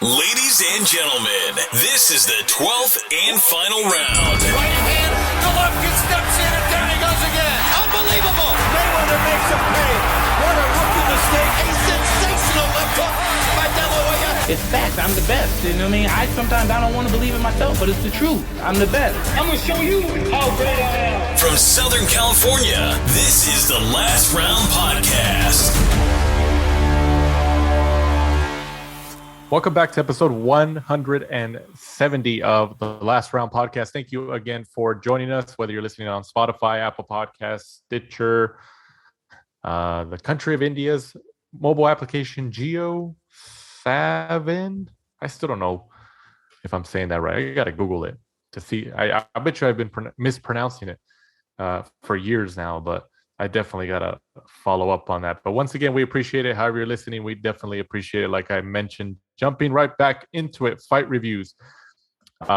Ladies and gentlemen, this is the 12th and final round. Right hand, Golovkin steps in and down he goes again. Unbelievable. Mayweather makes a pay. What a rookie mistake. A sensational left hook by De La Hoya. It's fact. I'm the best. You know what I mean? Sometimes I don't want to believe it myself, but it's the truth. I'm the best. I'm going to show you how great I am. From Southern California, this is the Last Round Podcast. Welcome back to episode 170 of the Last Round Podcast. Thank you again for joining us, whether you're listening on Spotify, Apple Podcasts, Stitcher, the country of India's mobile application, Geo7. I still don't know if I'm saying that right. I got to Google it to see. I bet you I've been mispronouncing it for years now, but I definitely got to follow up on that. But once again, we appreciate it. However you're listening, we definitely appreciate it. Like I mentioned, jumping right back into it, fight reviews.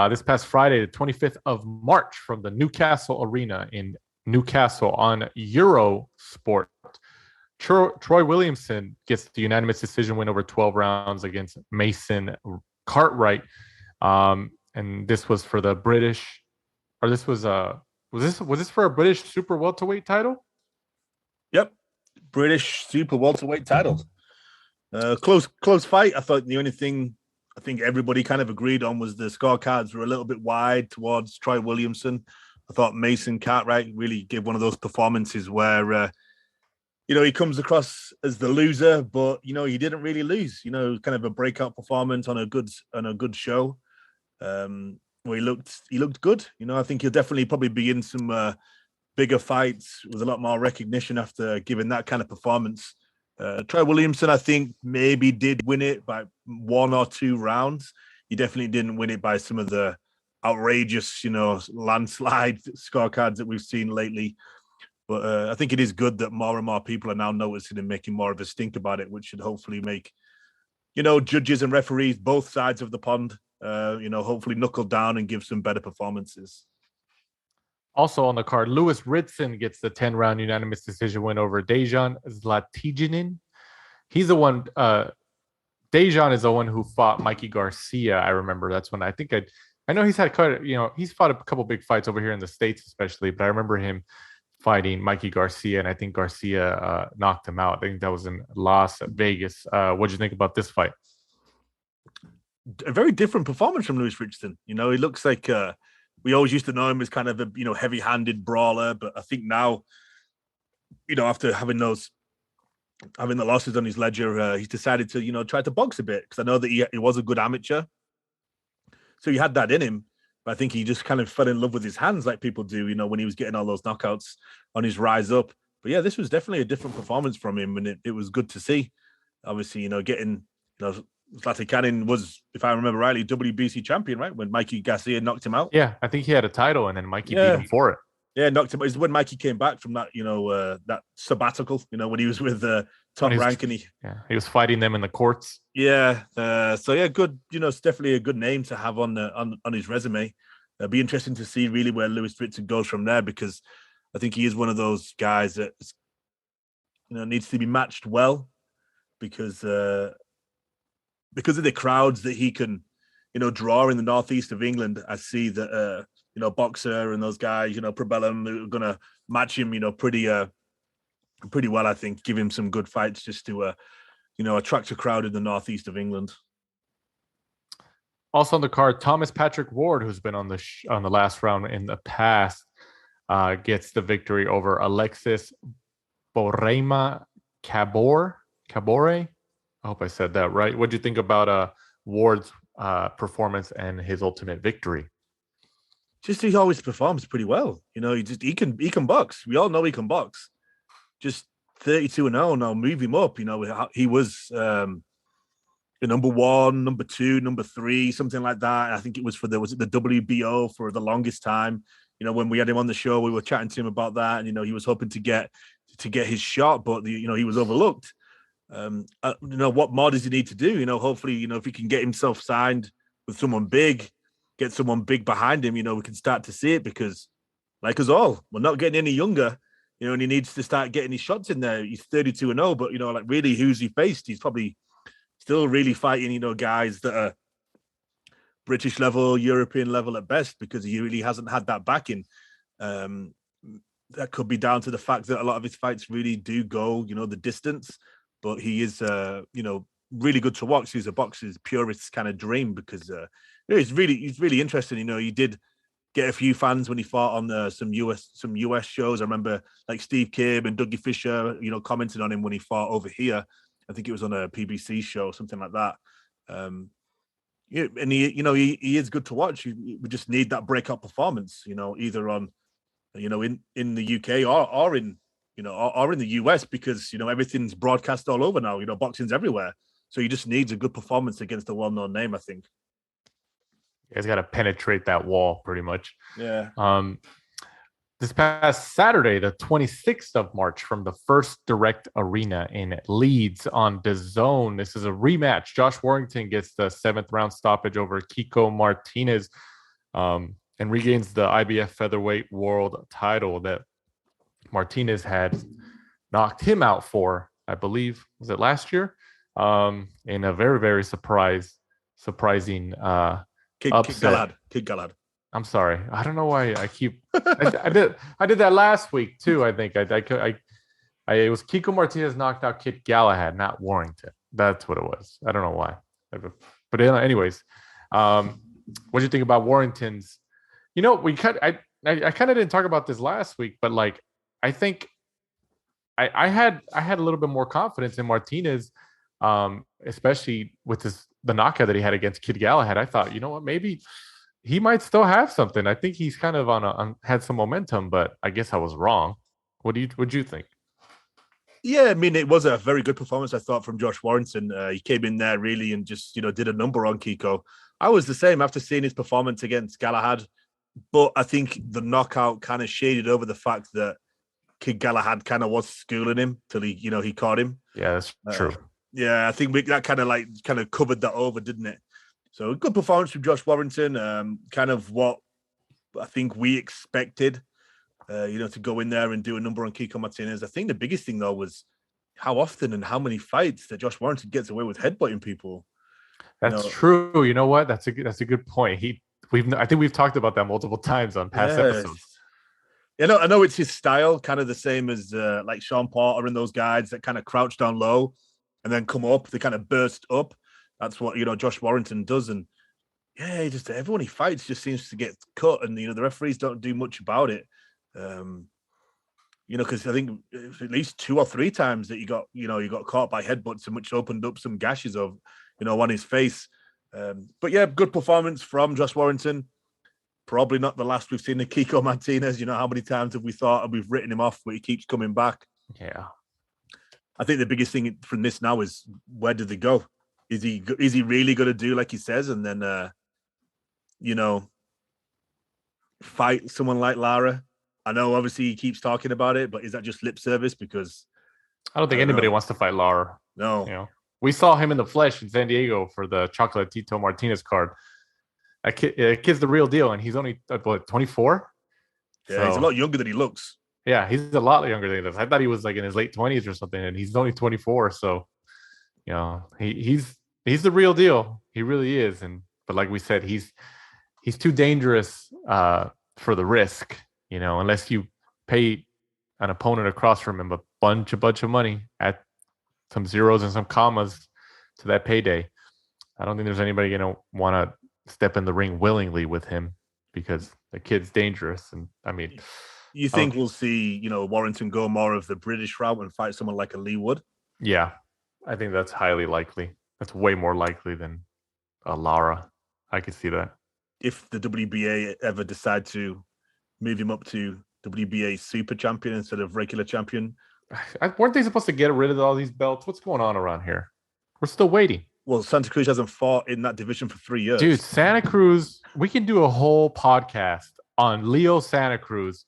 This past Friday, the 25th of March, from the Newcastle Arena in Newcastle on Eurosport, Troy Williamson gets the unanimous decision win over 12 rounds against Mason Cartwright. And this was for the British, or this was this for a British super welterweight title? Yep, British super welterweight title. Close fight. I thought the only thing I think everybody kind of agreed on was the scorecards were a little bit wide towards Troy Williamson. I thought Mason Cartwright really gave one of those performances where, he comes across as the loser, but he didn't really lose. Kind of a breakout performance on a good show. Where he looked good. I think he'll definitely probably be in some bigger fights with a lot more recognition after giving that kind of performance. Troy Williamson, I think, maybe did win it by 1 or 2 rounds. He definitely didn't win it by some of the outrageous, landslide scorecards that we've seen lately. But I think it is good that more and more people are now noticing and making more of a stink about it, which should hopefully make, judges and referees, both sides of the pond, hopefully knuckle down and give some better performances. Also on the card, Lewis Ritson gets the 10-round unanimous decision win over Dejan Zlatijinin. He's the one. Dejan is the one who fought Mikey Garcia. I remember that's when I know he's had he's fought a couple big fights over here in the States, especially. But I remember him fighting Mikey Garcia, and I think Garcia knocked him out. I think that was in Las Vegas. What'd you think about this fight? A very different performance from Lewis Ritson. He looks like. We always used to know him as kind of a heavy-handed brawler, but I think now, after having the losses on his ledger, he's decided to try to box a bit, because I know that he was a good amateur, so he had that in him. But I think he just kind of fell in love with his hands, like people do, when he was getting all those knockouts on his rise up. But yeah, this was definitely a different performance from him, and it was good to see. Obviously, getting Zlatikanin was, if I remember rightly, WBC champion, right? When Mikey Garcia knocked him out. Yeah, I think he had a title, and then Mikey beat him for it. Yeah, knocked him. It's when Mikey came back from that, that sabbatical, when he was with Top Rank, and he was fighting them in the courts. Yeah. So yeah, good. It's definitely a good name to have on his resume. It'll be interesting to see really where Lewis Ritson goes from there, because I think he is one of those guys that needs to be matched well, because of the crowds that he can, draw in the northeast of England. I see that, Boxer and those guys, Probellum, are going to match him, pretty well, I think, give him some good fights just to, attract a crowd in the northeast of England. Also on the card, Thomas Patrick Ward, who's been on the last round in the past, gets the victory over Alexis Borema Cabore. I hope I said that right. What do you think about Ward's performance and his ultimate victory? Just he always performs pretty well. He can box. We all know he can box. Just 32-0 now, move him up. He was number 1, number 2, number 3, something like that. I think it was the WBO for the longest time. When we had him on the show, we were chatting to him about that, and he was hoping to get his shot, but he was overlooked. What more does he need to do? Hopefully, if he can get himself signed with someone big, get someone big behind him, we can start to see it, because like us all, we're not getting any younger, and he needs to start getting his shots in there. He's 32-0, but really who's he faced? He's probably still really fighting, guys that are British level, European level at best, because he really hasn't had that backing. That could be down to the fact that a lot of his fights really do go, the distance, but he is, really good to watch. He's a boxer's purist kind of dream because he's really interesting. He did get a few fans when he fought on some US shows. I remember like Steve Kibb and Dougie Fisher, commenting on him when he fought over here. I think it was on a PBC show, something like that. And he is good to watch. We just need that breakout performance, either on, in the UK or in, or in the US, because, everything's broadcast all over now, boxing's everywhere. So he just needs a good performance against a well-known name, I think. He's got to penetrate that wall pretty much. Yeah. This past Saturday, the 26th of March, from the First Direct Arena in Leeds on DAZN. This is a rematch. Josh Warrington gets the 7th round stoppage over Tszyu-Martinez and regains the IBF featherweight world title that Martinez had knocked him out for, I believe, was it last year? In a very, very surprising upset. Kid Galahad. I'm sorry. I don't know why I keep. I did that last week too. I think it was Tszyu-Martinez knocked out Kid Galahad, not Warrington. That's what it was. I don't know why. But anyways, what do you think about Warrington's? I kind of didn't talk about this last week, but like I think I had a little bit more confidence in Martinez, especially with the knockout that he had against Kid Galahad. I thought, maybe he might still have something. I think he's kind of had some momentum, but I guess I was wrong. What'd you think? Yeah, I mean, it was a very good performance, I thought, from Josh Warrington. He came in there really and just, did a number on Kiko. I was the same after seeing his performance against Galahad, but I think the knockout kind of shaded over the fact that Kid Galahad kind of was schooling him till he caught him. Yeah, that's true. Yeah, I think that kind of covered that over, didn't it? So good performance from Josh Warrington. Kind of what I think we expected, to go in there and do a number on Tszyu-Martinez. I think the biggest thing though was how often and how many fights that Josh Warrington gets away with headbutting people. That's true. You know what? That's a good point. I think we've talked about that multiple times on past episodes. I know it's his style, kind of the same as like Sean Porter and those guys that kind of crouch down low and then come up. They kind of burst up. That's what Josh Warrington does, and just everyone he fights just seems to get cut, and the referees don't do much about it. Because I think at least 2 or 3 times that he got caught by headbutts, and which opened up some gashes on his face. But yeah, good performance from Josh Warrington. Probably not the last we've seen of Tszyu-Martinez. How many times have we thought and we've written him off, but he keeps coming back. Yeah, I think the biggest thing from this now is where do they go? Is he really going to do like he says, and then fight someone like Lara? I know obviously he keeps talking about it, but is that just lip service? Because I don't think anybody wants to fight Lara. No, we saw him in the flesh in San Diego for the Chocolatito Martinez card. A kid's the real deal, and he's only 24. Yeah, so, he's a lot younger than he looks. Yeah, he's a lot younger than this. I thought he was like in his late 20s or something, and he's only 24. So, he's the real deal. He really is. But like we said, he's too dangerous for the risk. Unless you pay an opponent across from him a bunch of money at some zeros and some commas to that payday. I don't think there's anybody going to want to step in the ring willingly with him because the kid's dangerous. And I mean, you think we'll see, Warrington go more of the British route and fight someone like a Lee Wood? Yeah, I think that's highly likely. That's way more likely than a Lara. I could see that. If the WBA ever decide to move him up to WBA super champion instead of regular champion. Weren't they supposed to get rid of all these belts? What's going on around here? We're still waiting. Well, Santa Cruz hasn't fought in that division for 3 years. Dude, Santa Cruz, we can do a whole podcast on Leo Santa Cruz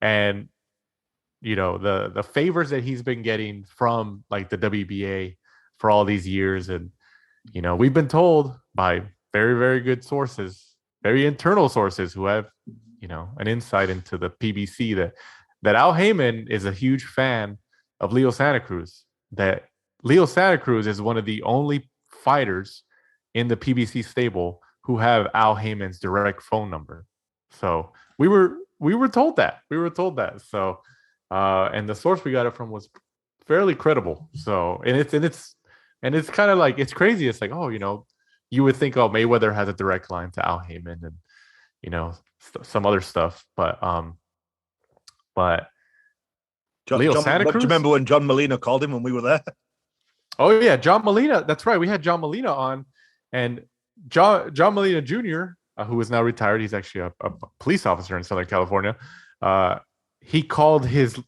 and, the favors that he's been getting from like the WBA for all these years. And, we've been told by very, very good sources, very internal sources who have, an insight into the PBC that Al Heyman is a huge fan of Leo Santa Cruz, that Leo Santa Cruz is one of the only fighters in the PBC stable who have Al Heyman's direct phone number. So we were told that. So and the source we got it from was fairly credible. So and it's kind of like, it's crazy. It's like, oh, you would think, oh, Mayweather has a direct line to Al Heyman and some other stuff, but Leo Santa Cruz. Do you remember when John Molina called him when we were there? Oh yeah, John Molina. That's right. We had John Molina on, and John Molina Jr., who is now retired. He's actually a police officer in Southern California. He called his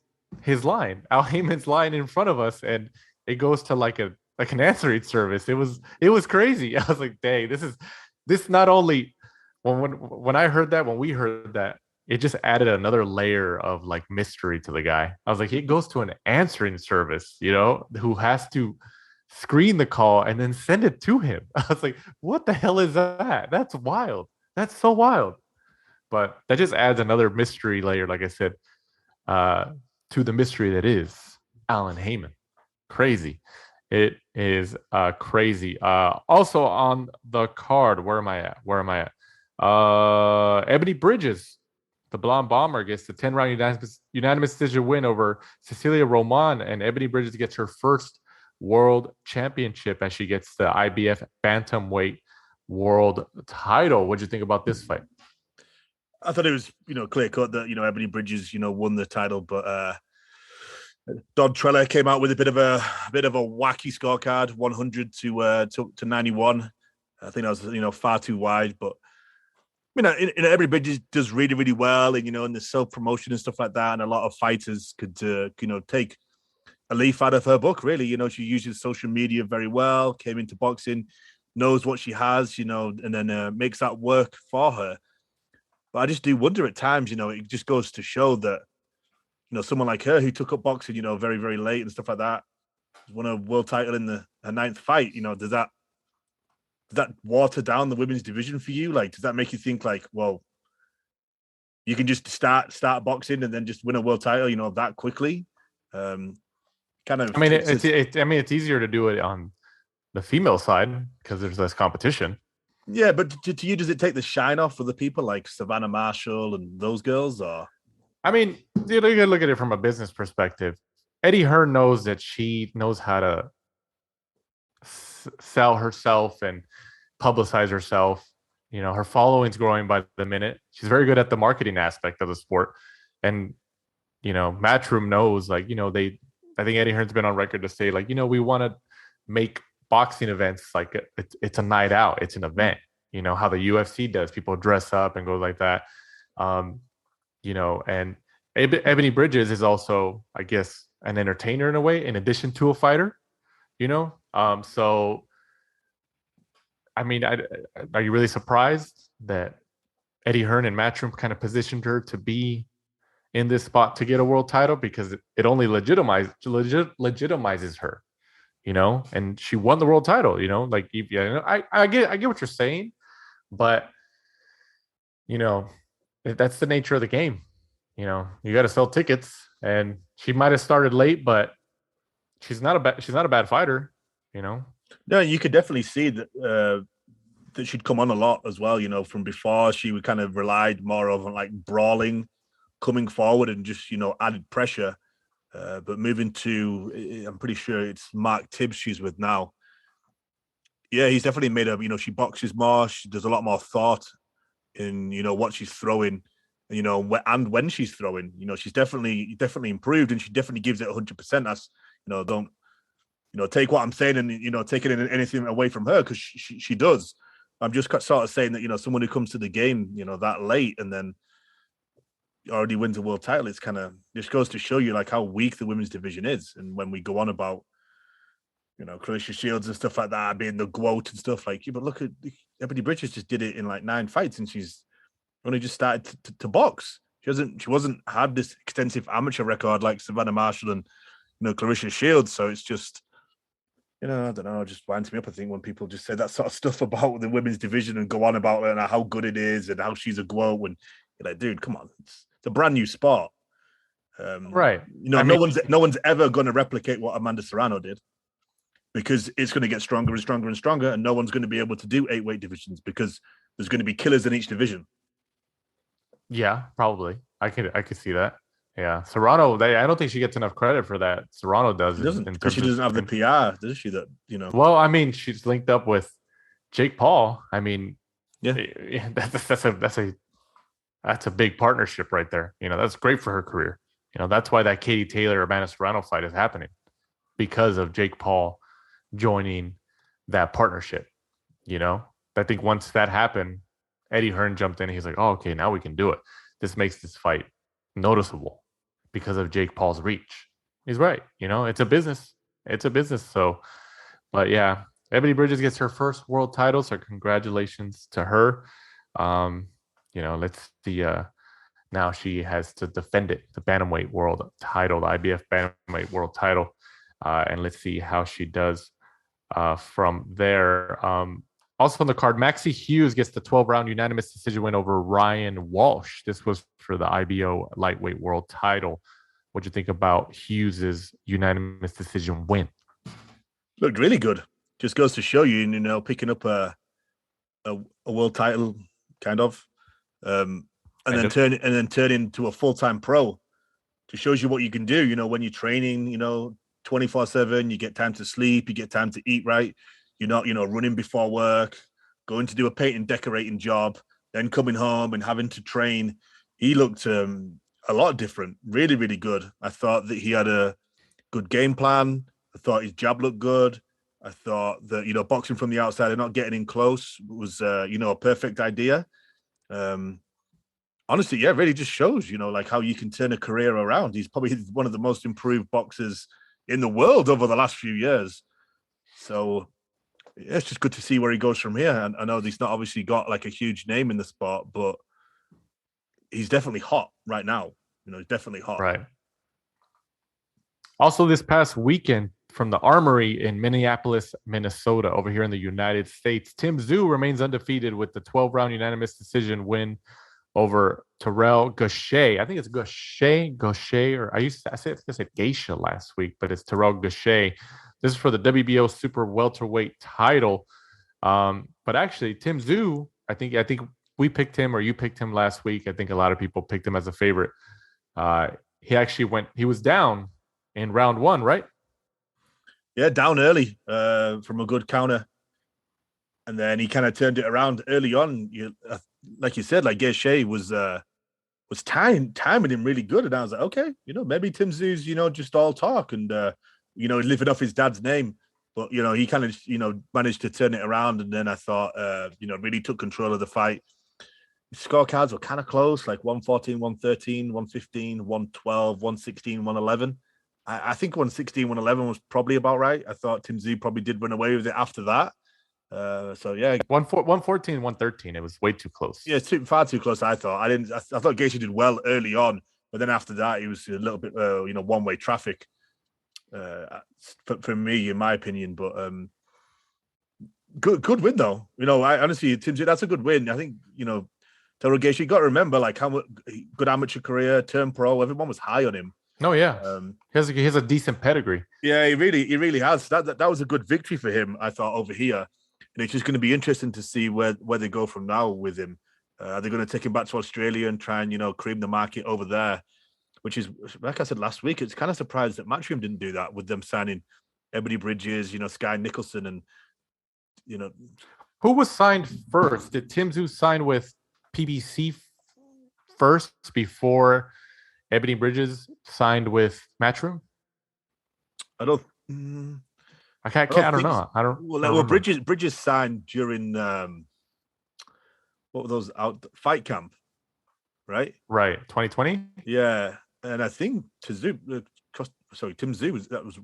line, Al Heyman's line, in front of us, and it goes to like an answering service. It was crazy. I was like, dang, this not only when I heard that, when we heard that, it just added another layer of like mystery to the guy. I was like, it goes to an answering service, who has to screen the call and then send it to him. I was like, what the hell is that? That's wild. That's so wild. But that just adds another mystery layer, like I said, to the mystery that is Alan Heyman. Crazy. It is crazy. Also on the card, where am I at? Ebony Bridges, the Blonde Bomber, gets the 10-round unanimous decision win over Cecilia Roman, and Ebony Bridges gets her first world championship as she gets the IBF bantamweight world title. What'd you think about this fight? I thought it was, clear cut that, Ebony Bridges, won the title, but Don Trella came out with a bit of a wacky scorecard, 100 to 91. I think that was, far too wide, but Ebony Bridges does really, really well, and in the self-promotion and stuff like that, and a lot of fighters could take a leaf out of her book, really. She uses social media very well, came into boxing, knows what she has, and then makes that work for her. But I just do wonder at times, it just goes to show that, someone like her who took up boxing, very, very late and stuff like that, won a world title in her 9th fight, does that water down the women's division for you? Like, does that make you think like, well, you can just start boxing and then just win a world title, that quickly? It's easier to do it on the female side because there's less competition. Yeah, but to you, does it take the shine off for the people like Savannah Marshall and those girls? Or you gotta look at it from a business perspective. Eddie Hearn knows that she knows how to sell herself and publicize herself. Her following's growing by the minute. She's very good at the marketing aspect of the sport, and Matchroom knows, I think Eddie Hearn's been on record to say, we want to make boxing events like it's a night out, it's an event. How the UFC does, people dress up and go like that. And Ebony Bridges is also, I guess, an entertainer in a way, in addition to a fighter. So are you really surprised that Eddie Hearn and Matchroom kind of positioned her to be in this spot to get a world title? Because it only legitimizes her, and she won the world title. I get what you're saying, but that's the nature of the game. You got to sell tickets, and she might have started late, but she's not a bad fighter. No, you could definitely see that that she'd come on a lot as well. From before, she would kind of relied more on like brawling, coming forward, and just added pressure. But moving to, I'm pretty sure it's Mark Tibbs she's with now. Yeah, he's definitely made her. She boxes more. She does a lot more thought in what she's throwing, and when she's throwing. She's definitely improved, and she definitely gives it 100%. That's don't take what I'm saying and take it anything away from her, because she does. I'm just sort of saying that someone who comes to the game that late and then already wins a world title, it's kind of just goes to show you like how weak the women's division is. And when we go on about Clarissa Shields and stuff like that being the GOAT and stuff, like, but look at Ebony Bridges, just did it in like 9 fights, and she's only just started to box. She wasn't had this extensive amateur record like Savannah Marshall and Clarissa Shields. So it's just I don't know, it just winds me up, I think, when people just say that sort of stuff about the women's division and go on about it and how good it is and how she's a GOAT, when you're like, dude, come on, it's a brand new sport. Right. No one's ever going to replicate what Amanda Serrano did. because it's going to get stronger and stronger and stronger, and no one's going to be able to do 8 weight divisions because there's going to be killers in each division. Yeah, probably. I could see that. Yeah, Serrano. I don't think she gets enough credit for that. Serrano does. She doesn't, because she doesn't have the PR, does she? That Well, I mean, she's linked up with Jake Paul. I mean, yeah, that's a big partnership right there. That's great for her career. That's why that Katie Taylor Amanda Serrano fight is happening, because of Jake Paul joining that partnership. I think once that happened, Eddie Hearn jumped in. And he's like, "Oh, okay, now we can do it." This makes this fight noticeable because of Jake Paul's reach. He's right. It's a business. So, but yeah, Ebony Bridges gets her first world title. So congratulations to her. Let's see. Now she has to defend it, the bantamweight world title, the IBF bantamweight world title. And let's see how she does from there. Also on the card, Maxie Hughes gets the 12-round unanimous decision win over Ryan Walsh. This was for the IBO lightweight world title. What'd you think about Hughes's unanimous decision win? Looked really good. Just goes to show you, picking up a world title, kind of, and then turn into a full-time pro. Just shows you what you can do. When you're training, 24/7, you get time to sleep, you get time to eat right. You're not, running before work, going to do a painting, decorating job, then coming home and having to train. He looked a lot different, really, really good. I thought that he had a good game plan. I thought his jab looked good. I thought that, boxing from the outside and not getting in close was, a perfect idea. Honestly, yeah, it really just shows, like how you can turn a career around. He's probably one of the most improved boxers in the world over the last few years. So yeah, it's just good to see where he goes from here. And I know he's not obviously got like a huge name in the sport, but he's definitely hot right now. He's definitely hot. Right. Also, this past weekend from the Armory in Minneapolis, Minnesota, over here in the United States, Tim Tszyu remains undefeated with the 12-round unanimous decision win over Tszyu-Gausha. I think it's Gausha, or I said Geisha last week, but it's Tszyu-Gausha. This is for the WBO super welterweight title. But actually, Tim Tszyu, I think we picked him, or you picked him last week. I think a lot of people picked him as a favorite. He was down in round 1, right? Yeah, down early from a good counter. And then he kind of turned it around early on. Like you said, like Gausha was timing him really good. And I was like, okay, maybe Tim Tszyu's, just all talk and, living off his dad's name. But, he kind of, managed to turn it around. And then I thought, really took control of the fight. The scorecards were kind of close, like 114, 113, 115, 112, 116, 111. I think 116, 111 was probably about right. I thought Tim Tszyu probably did run away with it after that. So yeah, 114, 113. It was way too close. Yeah, far too close. I thought Gaethje did well early on, but then after that, he was a little bit, one-way traffic. For me, in my opinion, but good win though. I honestly, Tim Tszyu, that's a good win. I think Gaethje, you got to remember like how good amateur career, turned pro. Everyone was high on him. Oh yeah, he has a decent pedigree. Yeah, he really has. That was a good victory for him, I thought, over here. And it's just going to be interesting to see where they go from now with him. Are they going to take him back to Australia and try and cream the market over there? Which is, like I said last week, it's kind of surprised that Matchroom didn't do that with them signing Ebony Bridges, Sky Nicholson, and who was signed first? Did Tim Tszyu sign with PBC first before Ebony Bridges signed with Matchroom? I don't know. Well, Bridges signed during what were those fight camp, right? Right, 2020. Yeah, and I think Tim Tszyu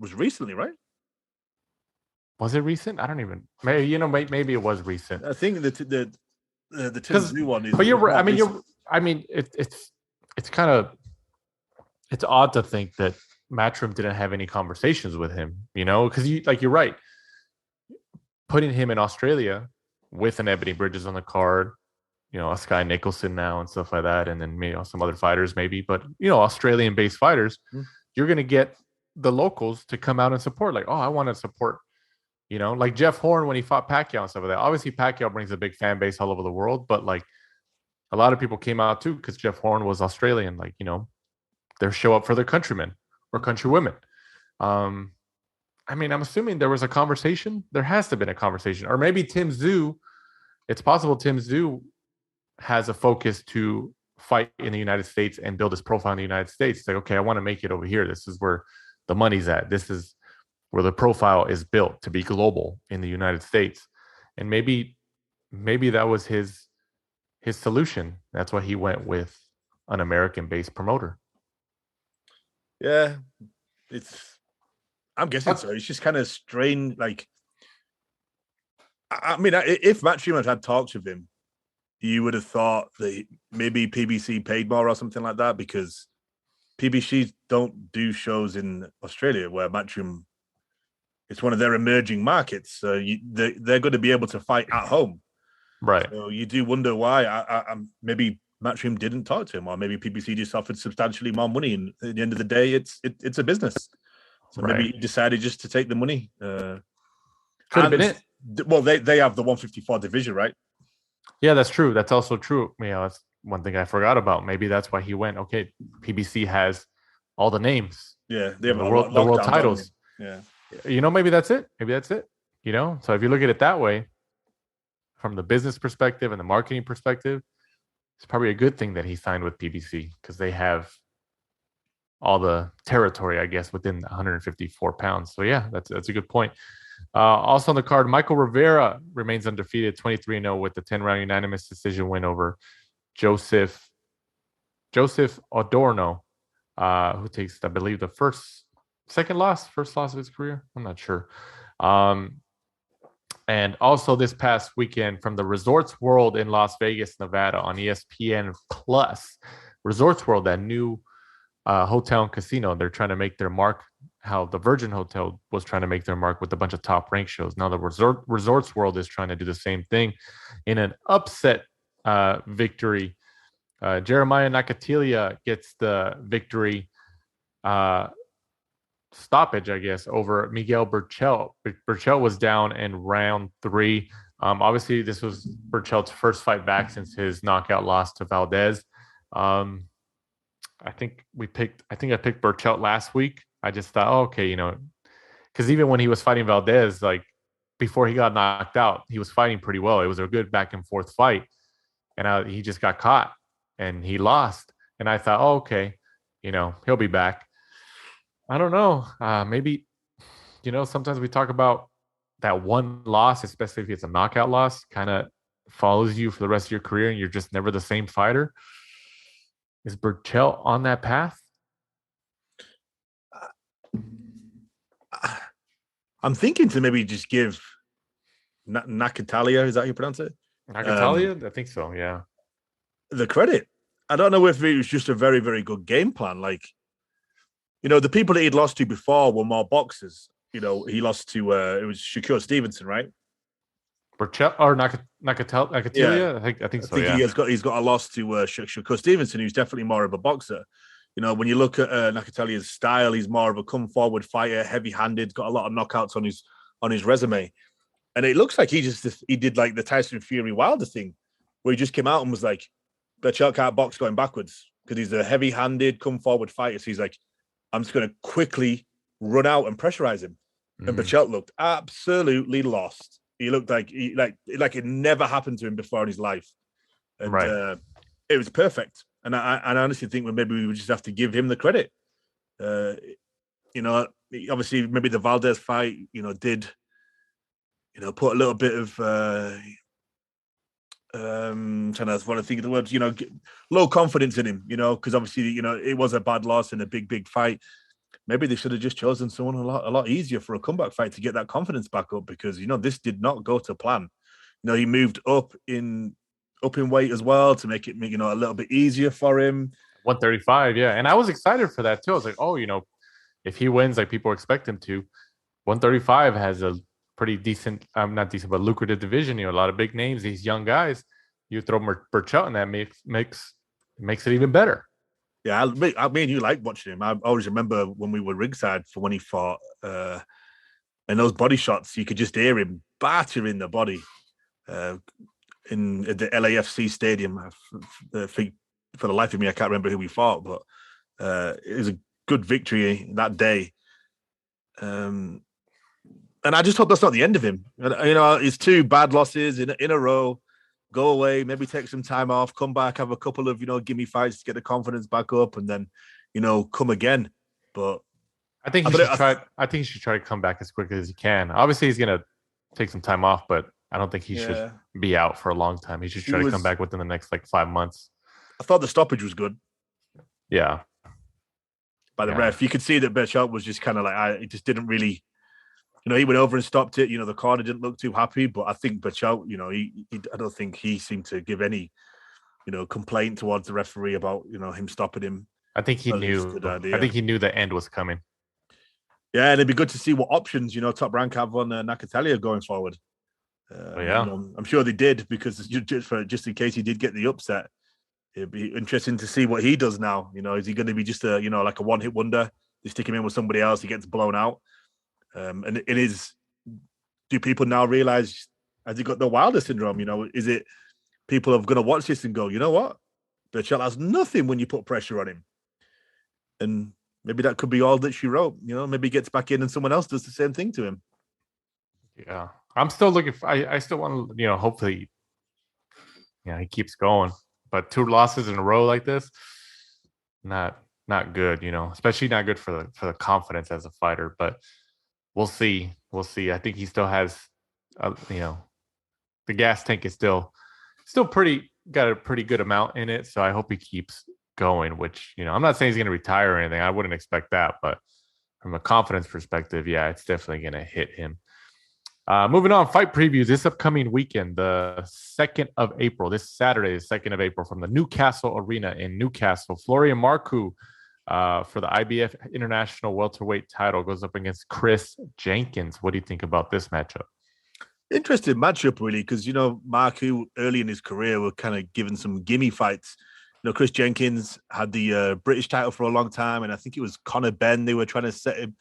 was recently, right? Was it recent? I don't even. Maybe it was recent. I think the Tim Tszyu one is. But you're right. It's kind of. It's odd to think that Matchroom didn't have any conversations with him, because you're right. Putting him in Australia with an Ebony Bridges on the card, a Sky Nicholson now and stuff like that, and then maybe some other fighters maybe, but Australian-based fighters, you're going to get the locals to come out and support. Like, oh, I want to support You know, like Jeff Horn when he fought Pacquiao and stuff like that. Obviously, Pacquiao brings a big fan base all over the world, but like a lot of people came out too because Jeff Horn was Australian. Like, you know, they show up for their countrymen or countrywomen. I mean, I'm assuming there was a conversation. There has to have been a conversation, or maybe Tim Tszyu. It's possible Tim Tszyu has a focus to fight in the United States and build his profile in the United States. It's like, okay, I want to make it over here. This is where the money's at. This is where the profile is built to be global in the United States. And maybe that was his solution. That's why he went with an American-based promoter. Yeah, I'm guessing so. It's just kind of strange. Like, I mean, if Matchroom had talks with him, you would have thought that maybe PBC paid more or something like that, because PBC don't do shows in Australia where Matchroom, it's one of their emerging markets. So they're going to be able to fight at home. Right. So you do wonder why maybe Matchroom didn't talk to him, or maybe PBC just offered substantially more money. And at the end of the day, it's a business. So maybe he decided just to take the money. Could have been it. Well, they have the 154 division, right? Yeah, that's true. That's also true. You know, that's one thing I forgot about. Maybe that's why he went. Okay, PBC has all the names. Yeah, they have the world titles. Yeah, you know, maybe that's it. Maybe that's it. You know, so if you look at it that way, from the business perspective and the marketing perspective, it's probably a good thing that he signed with PBC because they have all the territory, I guess, within 154 pounds. So yeah, that's a good point. Also on the card, Michael Rivera remains undefeated, 23-0 with the 10-round unanimous decision win over Joseph Adorno, who takes, I believe, the first loss of his career. I'm not sure. And also this past weekend from the Resorts World in Las Vegas, Nevada on ESPN Plus. Resorts World, that new hotel and casino, they're trying to make their mark how the Virgin Hotel was trying to make their mark with a bunch of top rank shows. Now the Resorts World is trying to do the same thing in an upset victory. Jeremiah Nakatilia gets the victory stoppage, I guess, over Miguel Burchell. Burchell was down in round 3. Obviously, this was Burchell's first fight back since his knockout loss to Valdez. I think I picked Burchell last week. I just thought, okay, you know, because even when he was fighting Valdez, like before he got knocked out, he was fighting pretty well. It was a good back and forth fight, and he just got caught and he lost. And I thought, oh, okay, you know, he'll be back. I don't know. Maybe, you know, sometimes we talk about that one loss, especially if it's a knockout loss, kind of follows you for the rest of your career and you're just never the same fighter. Is Burchell on that path? I'm thinking to maybe just give Nakatalia, is that how you pronounce it? Nakatalia? I think so, yeah. The credit. I don't know if it was just a very, very good game plan. Like, you know, the people that he'd lost to before were more boxers. You know, he lost to, it was Shakur Stevenson, right? Burchell or Nakatalia? Yeah. I think so, yeah. He's got a loss to Shakur Stevenson, who's definitely more of a boxer. You know, when you look at Nakatalia's style, he's more of a come-forward fighter, heavy-handed, got a lot of knockouts on his resume. And it looks like he did like the Tyson Fury Wilder thing, where he just came out and was like, Burchell can't box going backwards because he's a heavy-handed, come-forward fighter. So he's like, I'm just going to quickly run out and pressurize him. Mm-hmm. And Burchell looked absolutely lost. He looked like it never happened to him before in his life. And it was perfect. And I honestly think maybe we would just have to give him the credit. You know, obviously maybe the Valdez fight, you know, did, you know, put a little bit of trying to want to think of the words, you know, low confidence in him, you know, because obviously, you know, it was a bad loss in a big fight. Maybe they should have just chosen someone a lot easier for a comeback fight to get that confidence back up, because, you know, this did not go to plan. You know, he moved up in weight as well to make it, you know, a little bit easier for him. 135, yeah. And I was excited for that too. I was like, oh, you know, if he wins like people expect him to, 135 has a pretty decent, not decent, but lucrative division. You know, a lot of big names, these young guys. You throw Burchell in that makes it even better. Yeah, I mean, you like watching him. I always remember when we were ringside for when he fought And those body shots, you could just hear him battering the body in the LAFC stadium. I think for the life of me, I can't remember who we fought, but it was a good victory that day. And I just hope that's not the end of him. It's 2 bad losses in a row. Go away, maybe take some time off, come back, have a couple of, gimme fights to get the confidence back up, and then, come again. But I think he should try to come back as quickly as he can. Obviously, he's gonna take some time off, but I don't think he should be out for a long time. He should try to come back within the next 5 months. I thought the stoppage was good. Yeah. By the ref, you could see that Berchelt was just kind of like, he just didn't really, he went over and stopped it. The corner didn't look too happy, but I think Berchelt, I don't think he seemed to give any, complaint towards the referee about, him stopping him. I think he knew. I think he knew the end was coming. Yeah, and it'd be good to see what options, Top Rank have on Nakatalia going forward. I'm sure they did, because just in case he did get the upset, it'd be interesting to see what he does now. Is he going to be just a like a one-hit wonder? They stick him in with somebody else, he gets blown out. And it is. Do people now realize, has he got the Wilder syndrome? Is it people are going to watch this and go, you know what? Berchelt has nothing when you put pressure on him, and maybe that could be all that she wrote. Maybe he gets back in and someone else does the same thing to him. Yeah, I'm still looking for. I still want to, hopefully, he keeps going. But 2 losses in a row like this, not good. Especially not good for the confidence as a fighter. But we'll see. I think he still has, the gas tank is still got a pretty good amount in it. So I hope he keeps going, which, I'm not saying he's going to retire or anything. I wouldn't expect that. But from a confidence perspective, yeah, it's definitely going to hit him. Moving on, fight previews this upcoming weekend, the 2nd of April, this Saturday, the 2nd of April, from the Newcastle Arena in Newcastle. Florian Marku for the IBF International Welterweight title goes up against Chris Jenkins. What do you think about this matchup? Interesting matchup, really, because, Marku early in his career were kind of given some gimme fights. Chris Jenkins had the British title for a long time, and I think it was Conor Benn. They were trying to set him,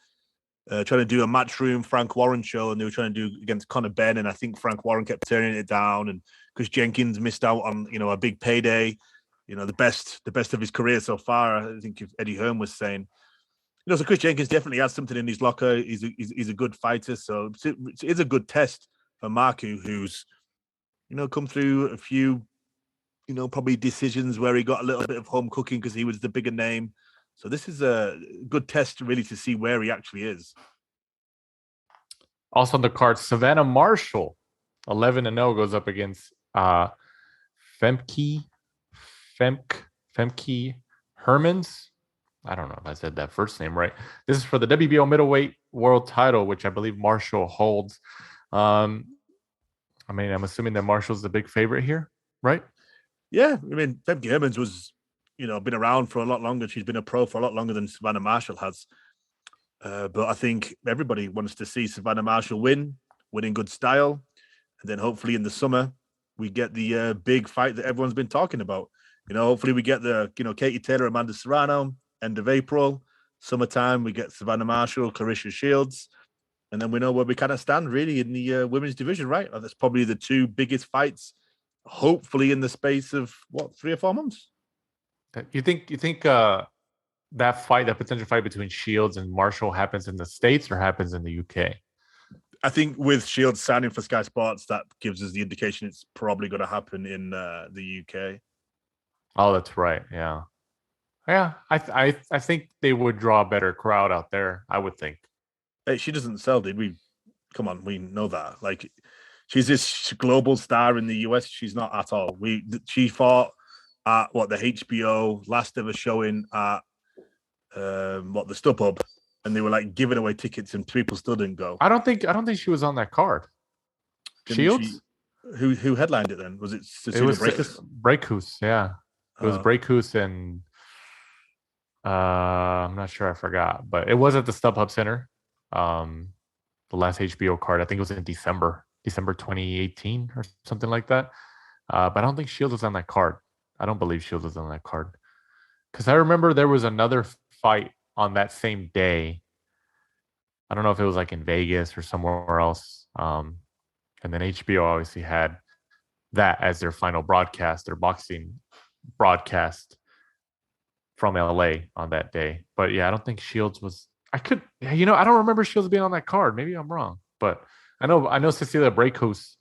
trying to do a Matchroom Frank Warren show, and they were trying to do against Conor Benn, and I think Frank Warren kept turning it down, and Chris Jenkins missed out on, a big payday, the best of his career so far. I think if Eddie Hearn was saying, so Chris Jenkins definitely has something in his locker. He's a good fighter, so it's a good test for Marku, who's, come through a few, probably decisions where he got a little bit of home cooking because he was the bigger name. So this is a good test, really, to see where he actually is. Also on the card, Savannah Marshall, 11-0, goes up against Femke Hermans. I don't know if I said that first name right. This is for the WBO middleweight world title, which I believe Marshall holds. I'm assuming that Marshall's the big favorite here, right? Yeah, Femke Hermans was, been around for a lot longer. She's been a pro for a lot longer than Savannah Marshall has. But I think everybody wants to see Savannah Marshall win in good style. And then hopefully in the summer, we get the big fight that everyone's been talking about. Hopefully we get the, Katie Taylor, Amanda Serrano, end of April. Summertime, we get Savannah Marshall, Clarissa Shields. And then we know where we kind of stand, really, in the women's division, right? That's probably the 2 biggest fights, hopefully in the space of, 3 or 4 months? You think that potential fight between Shields and Marshall happens in the States or happens in the UK? I think with Shields signing for Sky Sports, that gives us the indication it's probably going to happen in the UK. Oh, that's right. Yeah. I think they would draw a better crowd out there, I would think. Hey, she doesn't sell, did we? Come on, we know that. Like, she's this global star in the US. She's not at all. She fought at the HBO last ever showing at the StubHub, and they were like giving away tickets, and people still didn't go. I don't think she was on that card. Shields? Who headlined it then? Was it Cecilia Brækhus? Brækhus, yeah. It was Brækhus, and I'm not sure, I forgot, but it was at the StubHub Center. The last HBO card, I think it was in December 2018 or something like that. But I don't think Shields was on that card. I don't believe Shields was on that card. Because I remember there was another fight on that same day I don't know if it was like in Vegas or somewhere else. And then HBO obviously had that as their final broadcast, their boxing broadcast from LA on that day. But yeah, I don't think Shields was. I don't remember Shields being on that card. Maybe I'm wrong, but I know Cecilia Brækhus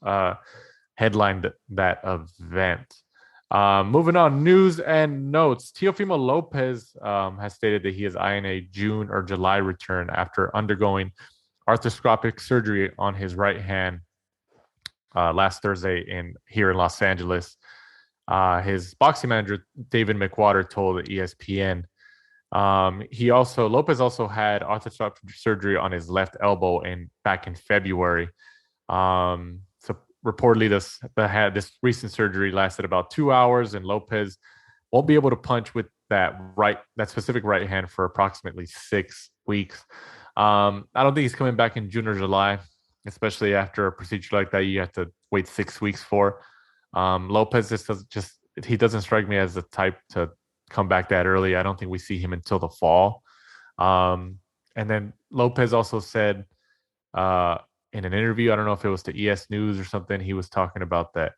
headlined that event. Moving on, news and notes. Teofimo Lopez has stated that he is eyeing a June or July return after undergoing arthroscopic surgery on his right hand last Thursday here in Los Angeles. His boxing manager, David McWater, told ESPN. Lopez also had arthroscopic surgery on his left elbow back in February. So reportedly, this recent surgery lasted about 2 hours, and Lopez won't be able to punch with that specific right hand for approximately 6 weeks. I don't think he's coming back in June or July, especially after a procedure like that. You have to wait 6 weeks for. Lopez he doesn't strike me as the type to come back that early. I don't think we see him until the fall. And then Lopez also said in an interview, I don't know if it was to ES News or something, he was talking about that.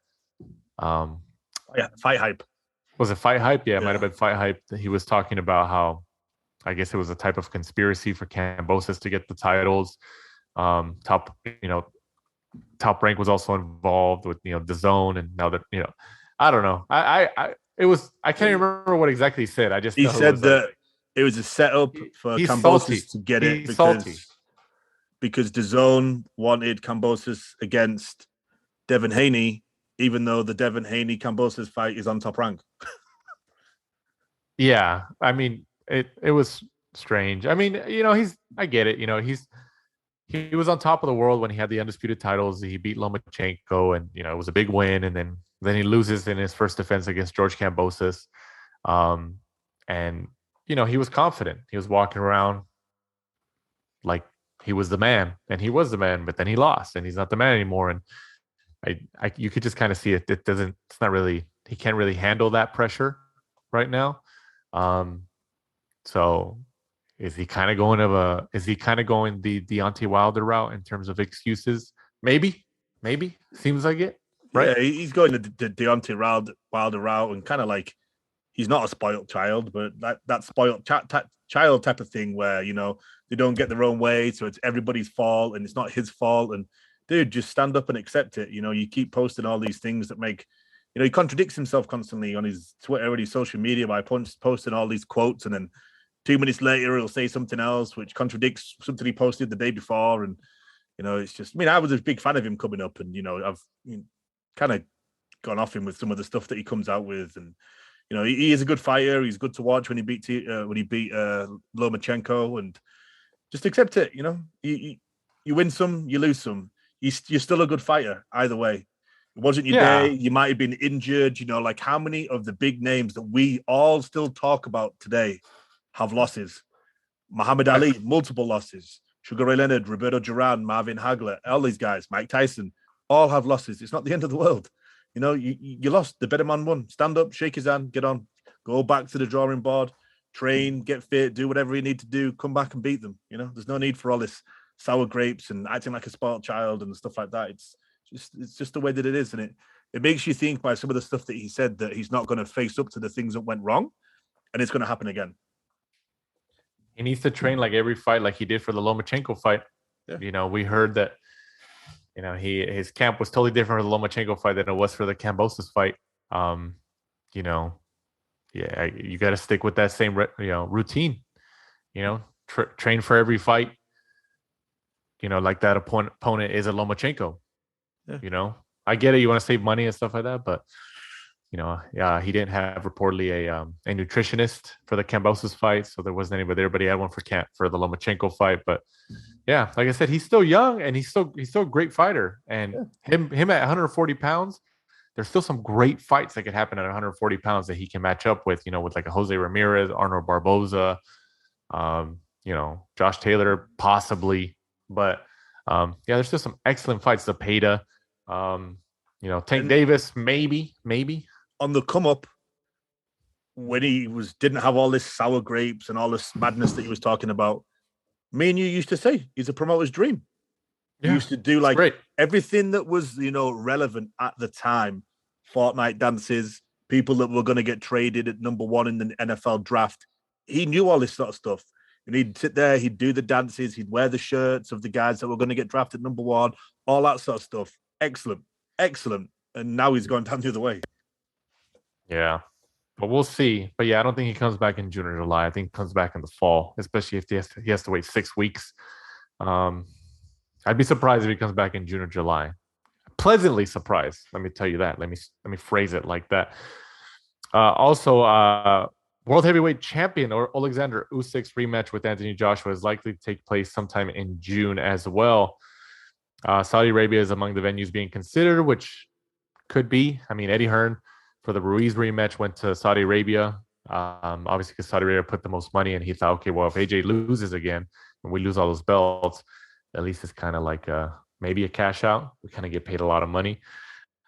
Fight Hype. Was it Fight Hype? Yeah, it might have been Fight Hype. He was talking about how, I guess it was a type of conspiracy for Kambosos to get the titles. Top Rank was also involved with DAZN, and now that I don't know. I can't even remember what exactly he said. He said that it was a setup for Kambosos to get it because DAZN wanted Kambosos against Devin Haney, even though the Devin Haney Kambosos fight is on Top Rank. Yeah, I mean it was strange. I mean, I get it. He was on top of the world when he had the undisputed titles. He beat Lomachenko, and it was a big win. And then he loses in his first defense against George Kambosos. And he was confident. He was walking around like he was the man, and he was the man. But then he lost, and he's not the man anymore. And you could just kind of see it. He can't really handle that pressure right now. So. Is he kind of going the Deontay Wilder route in terms of excuses? Maybe. Seems like it, right? Yeah, he's going the Deontay Wilder route, and kind of like he's not a spoiled child, but that spoiled child type of thing where they don't get their own way, so it's everybody's fault and it's not his fault. And dude, just stand up and accept it. You keep posting all these things that make he contradicts himself constantly on his Twitter and his social media by posting all these quotes, and then 2 minutes later, he'll say something else which contradicts something he posted the day before. And, it's just, I was a big fan of him coming up, and, I've kind of gone off him with some of the stuff that he comes out with. And, he is a good fighter. He's good to watch when he beat Lomachenko, and just accept it. You win some, you lose some. You're still a good fighter either way. It wasn't your day. You might have been injured. Like how many of the big names that we all still talk about today have losses? Muhammad Ali, multiple losses. Sugar Ray Leonard, Roberto Duran, Marvin Hagler, all these guys, Mike Tyson, all have losses. It's not the end of the world. You lost. The better man won. Stand up, shake his hand, get on, go back to the drawing board, train, get fit, do whatever you need to do, come back and beat them. There's no need for all this sour grapes and acting like a spoiled child and stuff like that. It's just the way that it is, and it makes you think by some of the stuff that he said that he's not going to face up to the things that went wrong, and it's going to happen again. He needs to train like every fight, like he did for the Lomachenko fight. Yeah. We heard that, his camp was totally different for the Lomachenko fight than it was for the Kambosos fight. You got to stick with that same, routine. Train for every fight. Like that opponent is a Lomachenko. Yeah. I get it. You want to save money and stuff like that, but. He didn't have reportedly a nutritionist for the Kambosos fight, so there wasn't anybody there. But he had one for the Lomachenko fight. But yeah, like I said, he's still young and he's still a great fighter. And him at 140 pounds, there's still some great fights that could happen at 140 pounds that he can match up with. With like a Jose Ramirez, Arnold Barboza, Josh Taylor possibly. But there's still some excellent fights. Zepeda, Tank Davis, maybe. On the come up, when he didn't have all this sour grapes and all this madness that he was talking about, Me and you used to say he's a promoter's dream. He used to do like everything that was, relevant at the time. Fortnite dances, people that were going to get traded at number 1 in the NFL draft. He knew all this sort of stuff. And he'd sit there, he'd do the dances, he'd wear the shirts of the guys that were going to get drafted number 1, all that sort of stuff. Excellent. Excellent. And now he's gone down the other way. Yeah. But we'll see. But yeah, I don't think he comes back in June or July. I think he comes back in the fall, especially if he has to wait 6 weeks. I'd be surprised if he comes back in June or July. Pleasantly surprised. Let me tell you that. Let me phrase it like that. Also, World Heavyweight Champion or Alexander Usyk's rematch with Anthony Joshua is likely to take place sometime in June as well. Saudi Arabia is among the venues being considered, which could be. I mean, Eddie Hearn for the Ruiz rematch went to Saudi Arabia, obviously because Saudi Arabia put the most money, and he thought, okay, well, if AJ loses again and we lose all those belts, at least it's kind of like maybe a cash out. We kind of get paid a lot of money.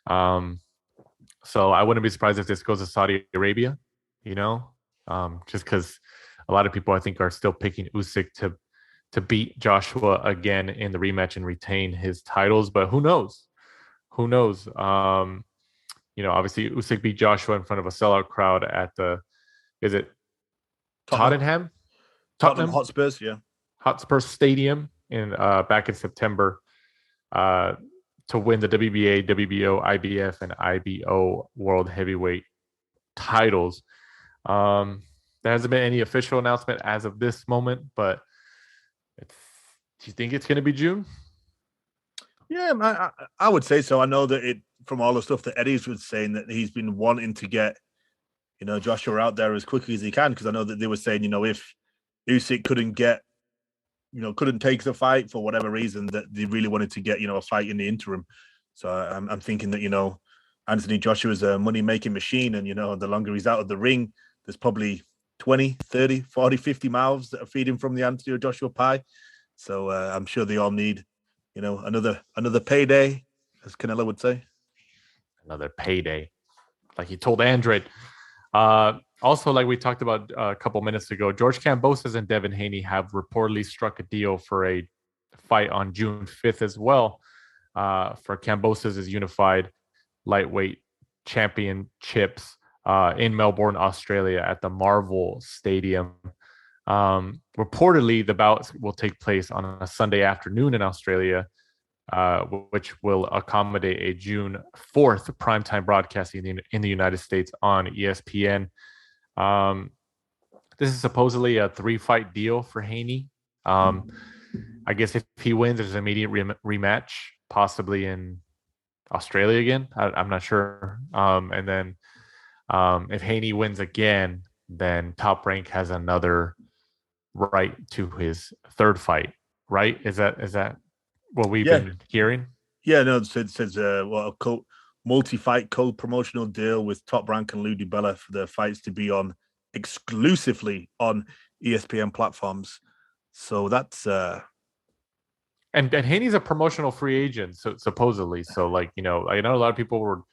So I wouldn't be surprised if this goes to Saudi Arabia, just because a lot of people, I think, are still picking Usyk to beat Joshua again in the rematch and retain his titles. But who knows? Who knows? Obviously Usyk beat Joshua in front of a sellout crowd at is it Tottenham Hotspurs, yeah. Hotspur Stadium in back in September to win the WBA, WBO, IBF, and IBO World Heavyweight titles. There hasn't been any official announcement as of this moment, but do you think it's going to be June? Yeah, I would say so. I know that from all the stuff that Eddie's was saying, that he's been wanting to get, Joshua out there as quickly as he can, because I know that they were saying, if Usyk couldn't take the fight for whatever reason, that they really wanted to get, a fight in the interim. So I'm thinking that, Anthony Joshua's a money-making machine, and, the longer he's out of the ring, there's probably 20, 30, 40, 50 mouths that are feeding from the Anthony Joshua pie. So I'm sure they all need, another payday, as Canelo would say. Another payday, like he told Andred. Also, like we talked about a couple minutes ago, George Kambosos and Devin Haney have reportedly struck a deal for a fight on June 5th as well, for Kambosos' unified lightweight championships in Melbourne, Australia at the Marvel Stadium. Reportedly, the bout will take place on a Sunday afternoon in Australia, which will accommodate a June 4th primetime broadcasting in the United States on ESPN. This is supposedly a 3-fight deal for Haney. I guess if he wins, there's an immediate rematch, possibly in Australia again. I'm not sure. And then if Haney wins again, then Top Rank has another right to his 3rd fight, right? Is that what we've been hearing? Yeah, no, it says a multi-fight co-promotional deal with Top Rank and Lou DiBella for the fights to be on exclusively on ESPN platforms. So that's and Haney's a promotional free agent, so supposedly. So I know a lot of people were,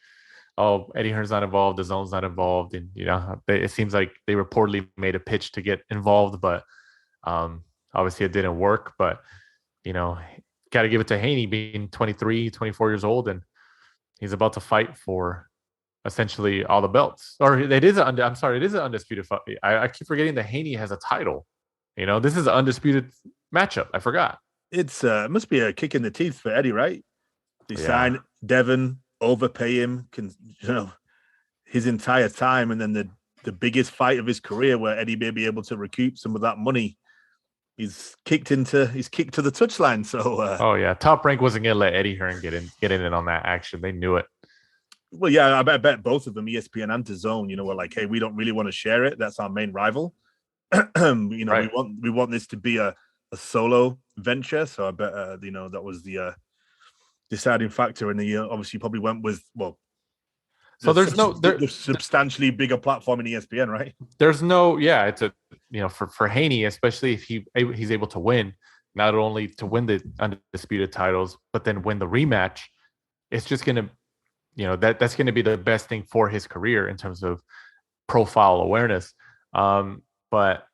Eddie Hearn's not involved, the Zone's not involved, and it seems like they reportedly made a pitch to get involved, but obviously it didn't work. But got to give it to Haney, being 23, 24 years old, and he's about to fight for essentially all the belts. Or it is an undisputed fight. I keep forgetting that Haney has a title. This is an undisputed matchup. I forgot. It must be a kick in the teeth for Eddie, right? They sign Devin, overpay him, his entire time, and then the biggest fight of his career, where Eddie may be able to recoup some of that money, he's kicked to the touchline. So Top Rank wasn't gonna let Eddie Hearn get in on that action. They knew it. Well, yeah, I bet both of them, ESPN and DAZN, were like, hey, we don't really want to share it. That's our main rival. Right. we want this to be a solo venture. So I bet that was the deciding factor, and he obviously probably went with So the substantially bigger platform in ESPN, right? There's it's a for Haney, especially if he's able to win, not only to win the undisputed titles, but then win the rematch. It's just gonna, that's gonna be the best thing for his career in terms of profile awareness. But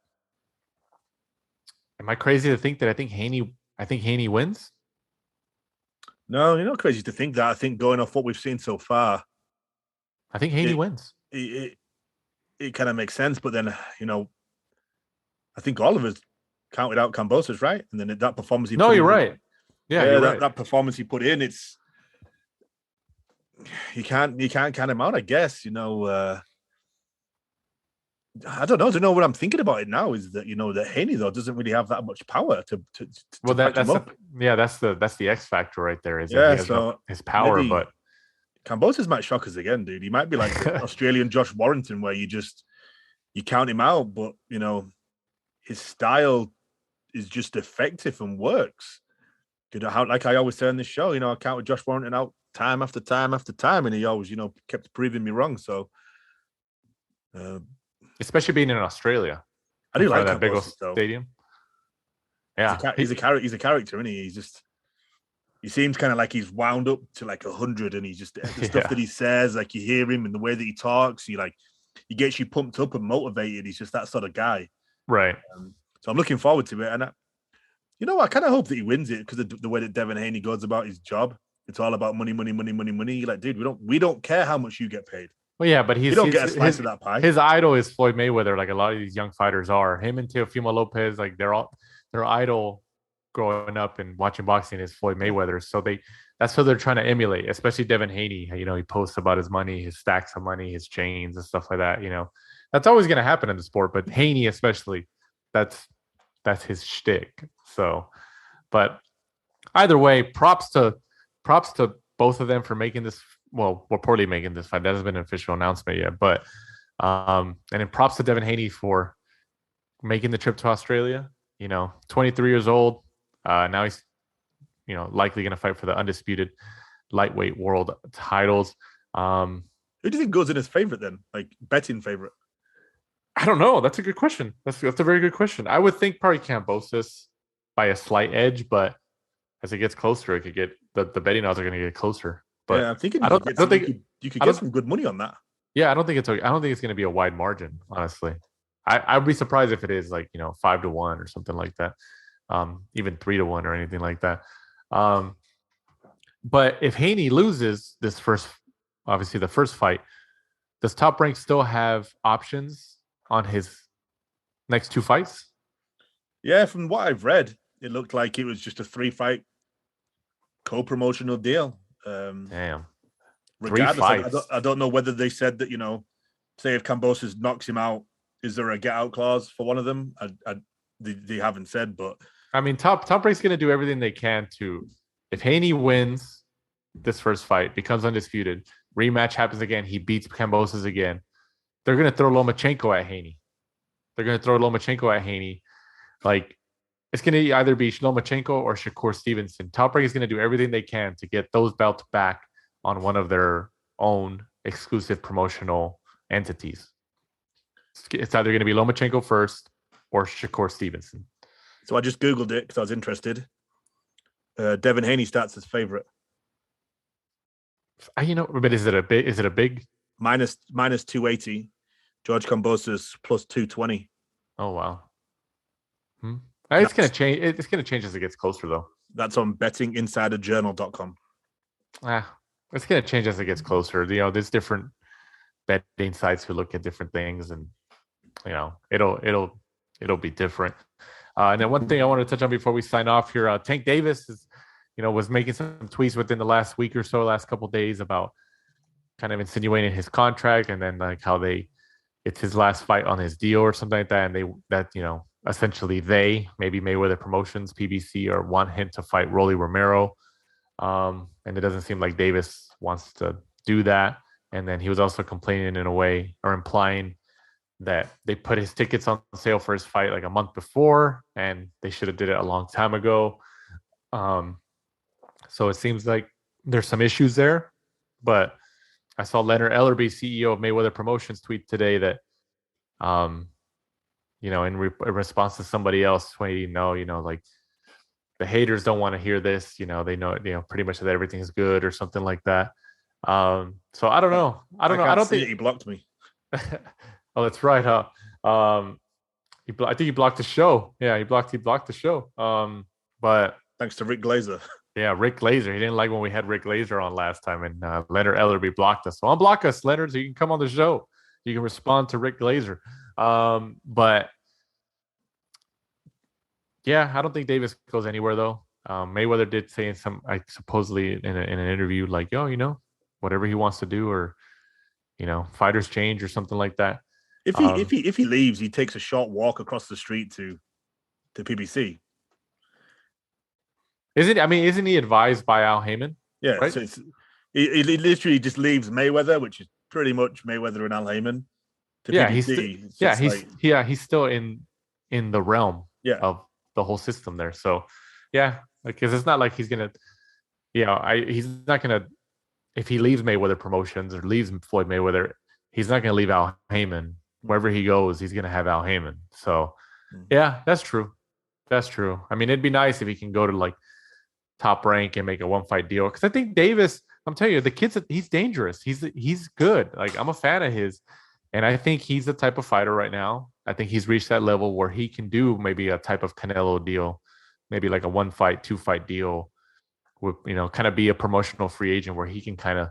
Am I crazy to think that I think Haney wins? No, you're not crazy to think that. I think going off what we've seen so far, I think Haney wins. It kind of makes sense, but then I think all of us counted out Kambosos, right? And then that performance he put you're in, right. Yeah, that performance he put in, it's you can't count him out, I guess. I don't know. I don't know what I'm thinking about it now. Is that that Haney though doesn't really have that much power to back him up. That's the X factor right there. His power, but Kambosos might shock us again, dude. He might be like the Australian Josh Warrington, where you count him out, but his style is just effective and works. How, like I always say on this show, I counted Josh Warrington out time after time after time, and he always kept proving me wrong. So. Especially being in Australia, I do like that big old though. stadium. Yeah, he's a character, isn't he? He seems kind of like he's wound up to like 100, and he's just the stuff that he says, like you hear him and the way that he talks, he gets you pumped up and motivated. He's just that sort of guy, right? So I'm looking forward to it, and I kind of hope that he wins it because of the way that Devin Haney goes about his job. It's all about money, money, money, money, money. You're like, dude, we don't care how much you get paid. Well, yeah, but you don't get a slice of that pie. His idol is Floyd Mayweather, like a lot of these young fighters are. Him and Teofimo Lopez, like their idol growing up and watching boxing is Floyd Mayweather. So that's what they're trying to emulate, especially Devin Haney. He posts about his money, his stacks of money, his chains and stuff like that. That's always going to happen in the sport, but Haney especially, that's his shtick. So, but either way, props to both of them for making this. Well, reportedly making this fight. That hasn't been an official announcement yet, but and then props to Devin Haney for making the trip to Australia. 23 years old. Now he's likely going to fight for the undisputed lightweight world titles. Who do you think goes in as favorite then? Like betting favorite? I don't know. That's a good question. That's a very good question. I would think probably Kambosos by a slight edge, but as it gets closer, it could get the betting odds are going to get closer. But yeah, I'm thinking you could get some good money on that. Yeah, I don't think it's going to be a wide margin, honestly. I'd be surprised if it is 5-1 or something like that, even 3-1 or anything like that. But if Haney loses the first fight, does Top Rank still have options on his next 2 fights? Yeah, from what I've read, it looked like it was just a 3-fight co-promotional deal. Damn. Regardless, I don't know whether they said that, say if Kambosos knocks him out, is there a get out clause for one of them? They haven't said, but I mean, Top Rank's going to do everything they can to, if Haney wins this first fight, becomes undisputed, rematch happens again, he beats Kambosos again, they're going to throw Lomachenko at Haney. Like, it's going to either be Lomachenko or Shakur Stevenson. Top Rank is going to do everything they can to get those belts back on one of their own exclusive promotional entities. It's either going to be Lomachenko first or Shakur Stevenson. So I just Googled it because I was interested. Devin Haney starts as favorite. But is it a big minus 280? George Kambosos plus 220. Oh wow. It's going to change. It's going to change as it gets closer, though. That's on bettinginsiderjournal.com. It's going to change as it gets closer. There's different betting sites who look at different things, and it'll be different. And then one thing I want to touch on before we sign off here, Tank Davis was making some tweets within the last week or so, last couple of days about kind of insinuating his contract, and then like how it's his last fight on his deal or something like that, and essentially maybe Mayweather Promotions, PBC, or want him to fight Rolly Romero. And it doesn't seem like Davis wants to do that. And then he was also complaining in a way, or implying that they put his tickets on sale for his fight like a month before, and they should have did it a long time ago. So it seems like there's some issues there. But I saw Leonard Ellerby, CEO of Mayweather Promotions, tweet today that in response to somebody else tweeting, like the haters don't want to hear this, they know, pretty much that everything's good or something like that. So I don't know. I don't think he blocked me. Oh, that's right, huh? I think he blocked the show. Yeah, he blocked the show. But thanks to Rick Glazer. Yeah, Rick Glazer. He didn't like when we had Rick Glazer on last time, and Leonard Ellerby blocked us. So unblock us, Leonard, so you can come on the show. You can respond to Rick Glazer. But yeah, I don't think Davis goes anywhere though. Mayweather did say supposedly in an interview, like, whatever he wants to do, or fighters change or something like that. If he leaves, he takes a short walk across the street to PBC. Isn't he advised by Al Heyman? Yeah, right? So he literally just leaves Mayweather, which is pretty much Mayweather and Al Heyman, to PBC. He's still in the realm of the whole system there. So yeah, because it's not like he's gonna, he's not gonna, if he leaves Mayweather Promotions or leaves Floyd Mayweather, he's not gonna leave Al Heyman. Wherever he goes, he's gonna have Al Heyman. So yeah, that's true. That's true. I mean, it'd be nice if he can go to like Top Rank and make a 1-fight deal. Because I think Davis, I'm telling you, the kid's he's dangerous. He's good. Like, I'm a fan of his, and I think he's the type of fighter right now. I think he's reached that level where he can do maybe a type of Canelo deal, maybe like a 1-fight, 2-fight deal, with kind of be a promotional free agent where he can kind of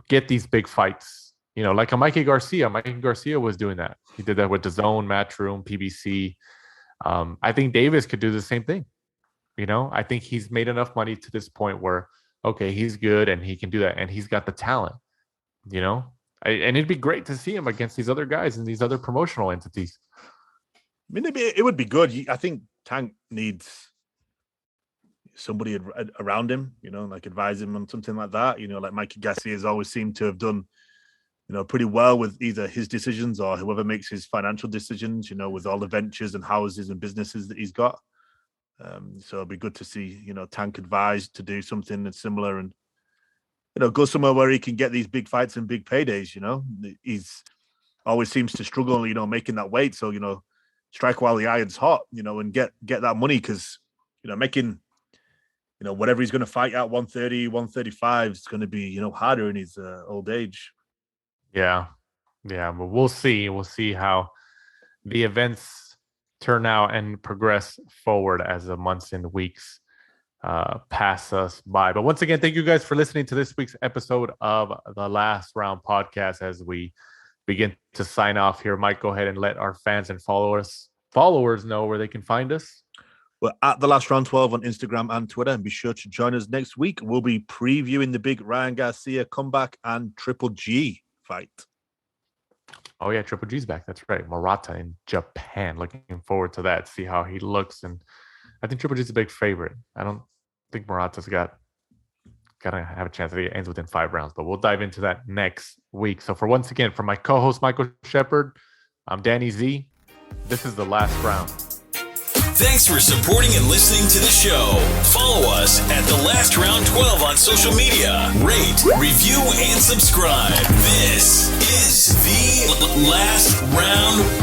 get these big fights. Like a Mikey Garcia. Mikey Garcia was doing that. He did that with DAZN, Matchroom, PBC. I think Davis could do the same thing. I think he's made enough money to this point where, okay, he's good and he can do that, and he's got the talent. And it'd be great to see him against these other guys and these other promotional entities. I mean, it would be good. I think Tank needs somebody around him, like advise him on something like that. Like Mikey Garcia has always seemed to have done, pretty well with either his decisions or whoever makes his financial decisions, with all the ventures and houses and businesses that he's got. So it'd be good to see, Tank advised to do something that's similar and, go somewhere where he can get these big fights and big paydays. He's always seems to struggle, making that weight. So, strike while the iron's hot, and get that money because, making, whatever he's going to fight at 130, 135 is going to be, harder in his old age. Yeah, but we'll see. We'll see how the events turn out and progress forward as the months and weeks pass us by. But once again, thank you guys for listening to this week's episode of the Last Round Podcast. As we begin to sign off here, Mike, go ahead and let our fans and followers know where they can find us. We're at the Last Round 12 on Instagram and Twitter, and be sure to join us next week. We'll be previewing the big Ryan Garcia comeback and Triple G fight. Oh yeah, Triple G's back. That's right. Murata in Japan. Looking forward to that. See how he looks, and I think Triple G's a big favorite. I don't think Murata's gotta have a chance that he ends within 5 rounds, but we'll dive into that next week. So for my co-host Michael Shepard, I'm Danny Z. This is the Last Round. Thanks for supporting and listening to the show. Follow us at The Last Round 12 on social media. Rate, review, and subscribe. This is The Last Round